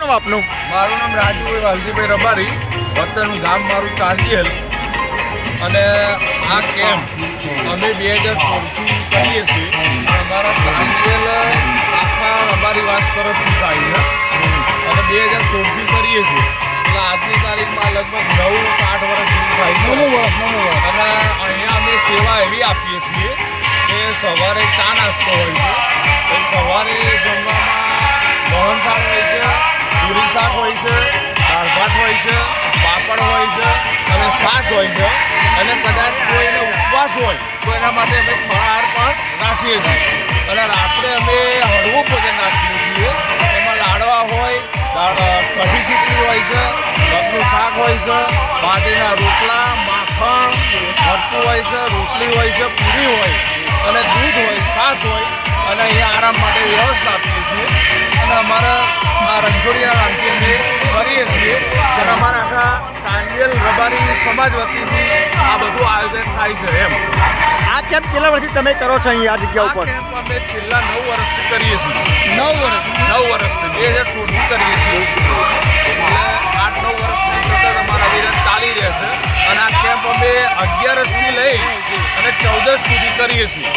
નામ આપનું? મારું નામ રાજુ વાલજીભાઈ રબારી, વતન ગામ મારું ચાંદિયલ. અને આ કેમ્પ અમે 2016થી કરીએ છીએ. અમારા ચાંદિયલ આખા રબારીવાસ તરફથી થાય છે અને 2016થી કરીએ છીએ. એટલે આજની તારીખમાં લગભગ 9-8 વર્ષ જેવું થાય છે. અને અહીંયા અમે સેવા એવી આપીએ છીએ કે સવારે ચા નાસ્તો હોય છે, સવારે જમવામાં મોહનથાળ હોય છે, પૂરી શાક હોય છે, દાળ ભાત હોય છે, પાપડ હોય છે અને છાશ હોય છે. અને કદાચ કોઈને ઉપવાસ હોય તો એના માટે અમે ફળાહાર પણ રાખીએ છીએ. અને રાત્રે અમે હળવું ભોજન રાખીએ છીએ. એમાં લાડવા હોય, કઢી ખીચડી હોય છે, મગનું શાક હોય છે, બાજરીના રોટલા, માખણ, મરચું હોય છે, રોટલી હોય છે, પૂરી હોય અને દૂધ હોય, છાશ હોય. અને અહીંયા આરામ માટે વ્યવસ્થા આપીએ છીએ. અને અમારા આ રણછોડિયા નામથી અમે કરીએ છીએ. અને અમારા આખા ચાંદિયલ રબારી સમાજ વતીથી આ બધું આયોજન થાય છે. એમ આ કેમ્પ કેટલા વર્ષથી તમે કરો છો અહીં આ જગ્યા ઉપર? કેમ્પ અમે છેલ્લા 9 વર્ષથી કરીએ છીએ. 9 વર્ષથી 2016થી કરીએ છીએ. એટલે 8-9 વર્ષથી સતત અમારા વિરત ચાલી રહેશે. અને આ કેમ્પ અમે 11થી લઈ અને 14 સુધી કરીએ છીએ.